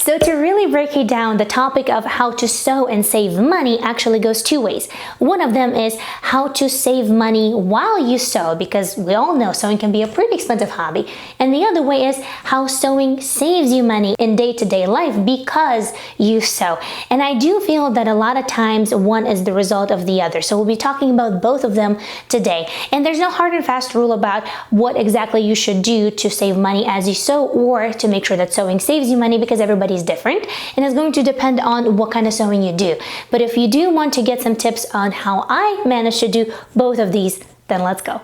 So to really break it down, the topic of how to sew and save money actually goes two ways. One of them is how to save money while you sew, because we all know sewing can be a pretty expensive hobby. And the other way is how sewing saves you money in day-to-day life because you sew. And I do feel that a lot of times one is the result of the other. So we'll be talking about both of them today. And there's no hard and fast rule about what exactly you should do to save money as you sew or to make sure that sewing saves you money, because everybody's different and it's going to depend on what kind of sewing you do. But if you do want to get some tips on how I managed to do both of these, then let's go.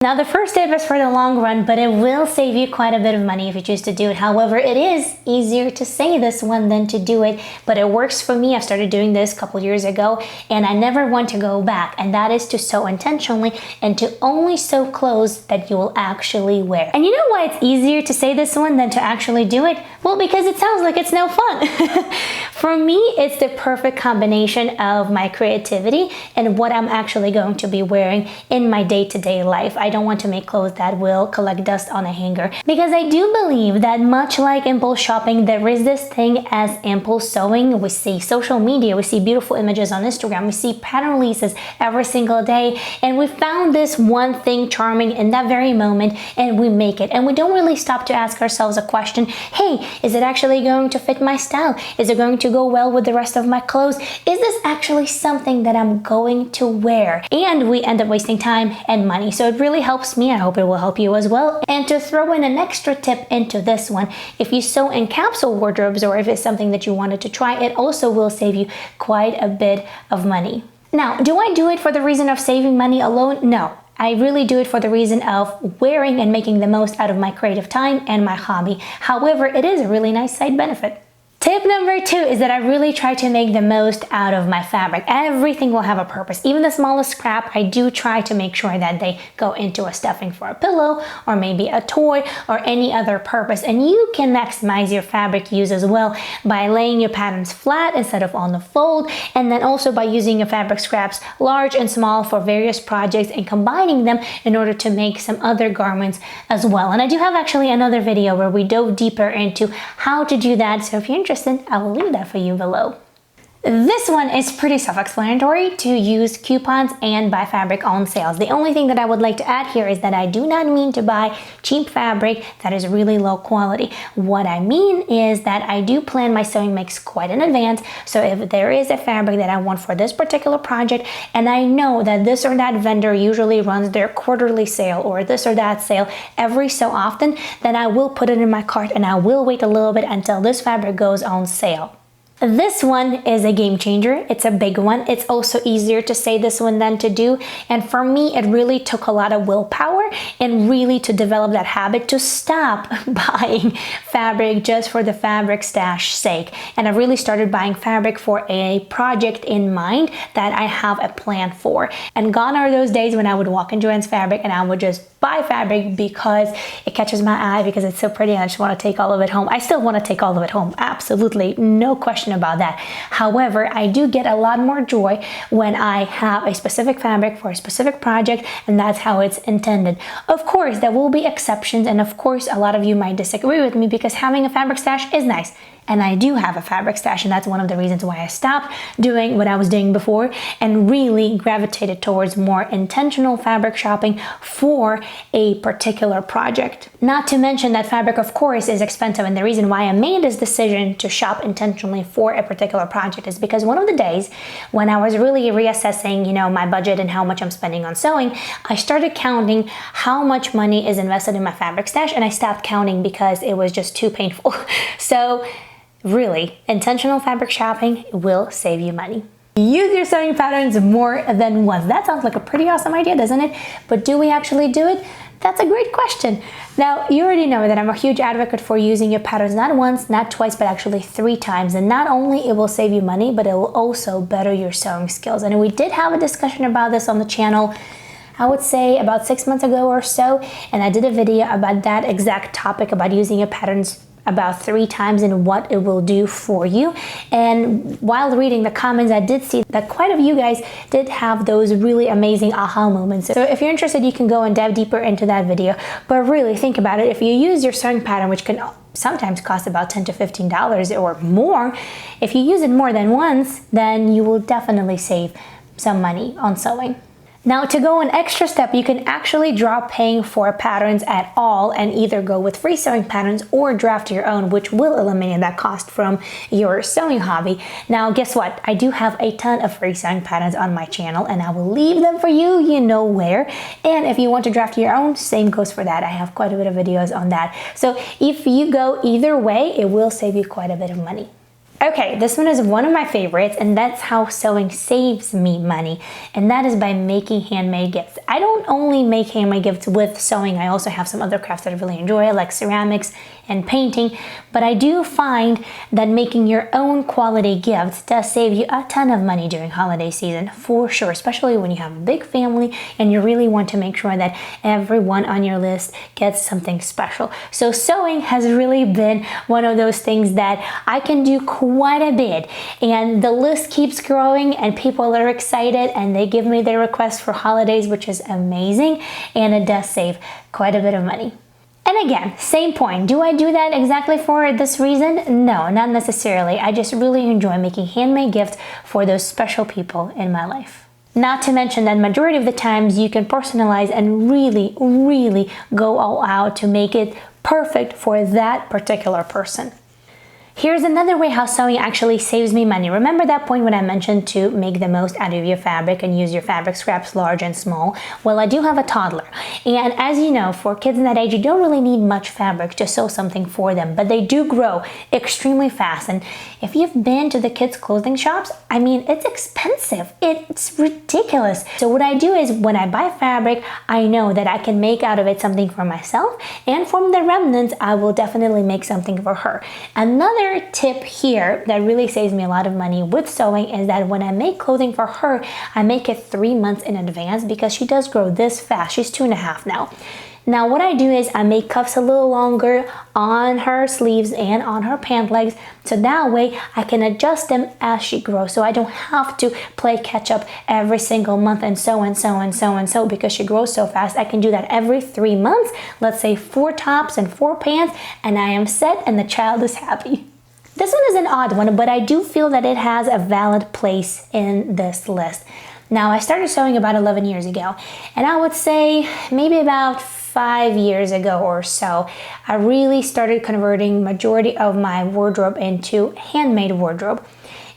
Now the first tip is for the long run, but it will save you quite a bit of money if you choose to do it. However, it is easier to say this one than to do it, but it works for me. I started doing this a couple years ago and I never want to go back, and that is to sew intentionally and to only sew clothes that you will actually wear. And you know why it's easier to say this one than to actually do it? Well, because it sounds like it's no fun. For me, it's the perfect combination of my creativity and what I'm actually going to be wearing in my day-to-day life. I don't want to make clothes that will collect dust on a hanger, because I do believe that much like impulse shopping, there is this thing as impulse sewing. We see social media, we see beautiful images on Instagram, we see pattern releases every single day, and we found this one thing charming in that very moment and we make it, and we don't really stop to ask ourselves a question: hey, is it actually going to fit my style? Is it going to go well with the rest of my clothes? Is this actually something that I'm going to wear? And we end up wasting time and money. So it really helps me. I hope it will help you as well. And to throw in an extra tip into this one, if you sew in capsule wardrobes, or if it's something that you wanted to try, it also will save you quite a bit of money. Now, do I do it for the reason of saving money alone? No. I really do it for the reason of wearing and making the most out of my creative time and my hobby. However, it is a really nice side benefit. Tip number 2 is that I really try to make the most out of my fabric. Everything will have a purpose. Even the smallest scrap, I do try to make sure that they go into a stuffing for a pillow or maybe a toy or any other purpose. And you can maximize your fabric use as well by laying your patterns flat instead of on the fold, and then also by using your fabric scraps large and small for various projects and combining them in order to make some other garments as well. And I do have actually another video where we dove deeper into how to do that. So if you're interested, I will leave that for you below. This one is pretty self-explanatory: to use coupons and buy fabric on sales. The only thing that I would like to add here is that I do not mean to buy cheap fabric that is really low quality. What I mean is that I do plan my sewing mix quite in advance. So if there is a fabric that I want for this particular project, and I know that this or that vendor usually runs their quarterly sale or this or that sale every so often, then I will put it in my cart and I will wait a little bit until this fabric goes on sale. This one is a game changer. It's a big one. It's also easier to say this one than to do. And for me, it really took a lot of willpower and really to develop that habit to stop buying fabric just for the fabric stash sake. And I really started buying fabric for a project in mind that I have a plan for. And gone are those days when I would walk into Joann's Fabric and I would just buy fabric because it catches my eye, because it's so pretty and I just want to take all of it home. I still want to take all of it home. Absolutely. No question about that. However, I do get a lot more joy when I have a specific fabric for a specific project, and that's how it's intended. Of course, there will be exceptions, and of course, a lot of you might disagree with me, because having a fabric stash is nice. And I do have a fabric stash, and that's one of the reasons why I stopped doing what I was doing before and really gravitated towards more intentional fabric shopping for a particular project. Not to mention that fabric, of course, is expensive, and the reason why I made this decision to shop intentionally for a particular project is because one of the days when I was really reassessing, my budget and how much I'm spending on sewing, I started counting how much money is invested in my fabric stash, and I stopped counting because it was just too painful. So really, intentional fabric shopping will save you money. Use your sewing patterns more than once. That sounds like a pretty awesome idea, doesn't it? But do we actually do it? That's a great question. Now, you already know that I'm a huge advocate for using your patterns not once, not twice, but actually 3 times. And not only it will save you money, but it will also better your sewing skills. And we did have a discussion about this on the channel, I would say about 6 months ago or so. And I did a video about that exact topic, about using your patterns about 3 times and what it will do for you. And while reading the comments, I did see that quite a few guys did have those really amazing aha moments. So if you're interested, you can go and dive deeper into that video. But really think about it. If you use your sewing pattern, which can sometimes cost about $10 to $15 or more. If you use it more than once, then you will definitely save some money on sewing. Now, to go an extra step, you can actually drop paying for patterns at all and either go with free sewing patterns or draft your own, which will eliminate that cost from your sewing hobby. Now, guess what? I do have a ton of free sewing patterns on my channel, and I will leave them for you, you know where. And if you want to draft your own, same goes for that. I have quite a bit of videos on that. So if you go either way, it will save you quite a bit of money. Okay, this one is one of my favorites, and that's how sewing saves me money, and that is by making handmade gifts. I don't only make handmade gifts with sewing, I also have some other crafts that I really enjoy, like ceramics and painting, but I do find that making your own quality gifts does save you a ton of money during holiday season, for sure, especially when you have a big family and you really want to make sure that everyone on your list gets something special. So sewing has really been one of those things that I can do quite a bit, and the list keeps growing and people are excited and they give me their requests for holidays, which is amazing, and it does save quite a bit of money. And again, same point. Do I do that exactly for this reason? No, not necessarily. I just really enjoy making handmade gifts for those special people in my life. Not to mention that majority of the times you can personalize and really go all out to make it perfect for that particular person. Here's another way how sewing actually saves me money. Remember that point when I mentioned to make the most out of your fabric and use your fabric scraps large and small? Well, I do have a toddler, and as you know, for kids in that age, you don't really need much fabric to sew something for them, but they do grow extremely fast. And if you've been to the kids' clothing shops, I mean, it's expensive. It's ridiculous. So what I do is when I buy fabric, I know that I can make out of it something for myself, and from the remnants, I will definitely make something for her. Another tip here that really saves me a lot of money with sewing is that when I make clothing for her, I make it 3 months in advance because she does grow this fast. She's 2.5 now. Now what I do is I make cuffs a little longer on her sleeves and on her pant legs, so that way I can adjust them as she grows, so I don't have to play catch up every single month and so because she grows so fast. I can do that every 3 months, let's say 4 tops and 4 pants, and I am set and the child is happy. This one is an odd one, but I do feel that it has a valid place in this list. Now, I started sewing about 11 years ago, and I would say maybe about 5 years ago or so, I really started converting majority of my wardrobe into handmade wardrobe.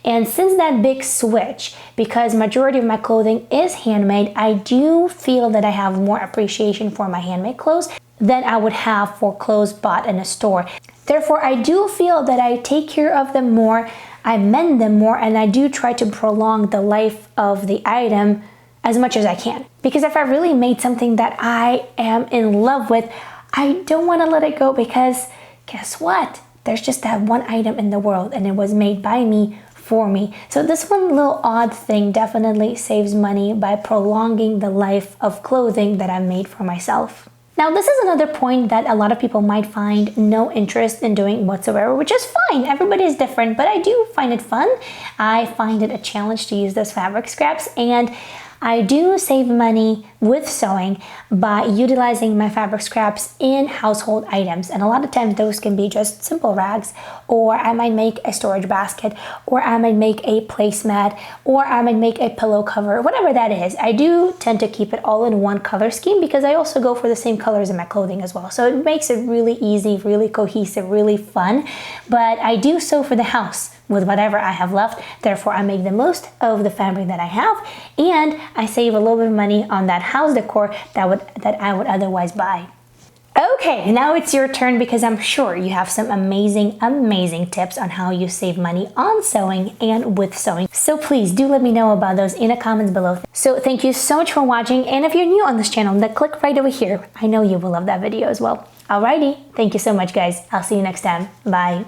And since that big switch, because majority of my clothing is handmade, I do feel that I have more appreciation for my handmade clothes than I would have for clothes bought in a store. Therefore, I do feel that I take care of them more, I mend them more, and I do try to prolong the life of the item as much as I can. Because if I really made something that I am in love with, I don't want to let it go, because guess what? There's just that one item in the world and it was made by me for me. So this one little odd thing definitely saves money by prolonging the life of clothing that I made for myself. Now, this is another point that a lot of people might find no interest in doing whatsoever, which is fine. Everybody is different, but I do find it fun. I find it a challenge to use those fabric scraps, and I do save money with sewing by utilizing my fabric scraps in household items. And a lot of times those can be just simple rags, or I might make a storage basket, or I might make a placemat, or I might make a pillow cover, whatever that is. I do tend to keep it all in one color scheme because I also go for the same colors in my clothing as well. So it makes it really easy, really cohesive, really fun. But I do sew for the house with whatever I have left. Therefore, I make the most of the fabric that I have, and I save a little bit of money on that house decor that I would otherwise buy. Okay, now it's your turn, because I'm sure you have some amazing tips on how you save money on sewing and with sewing. So please do let me know about those in the comments below. So thank you so much for watching, and if you're new on this channel, then click right over here. I know you will love that video as well. Alrighty, thank you so much, guys. I'll see you next time. Bye.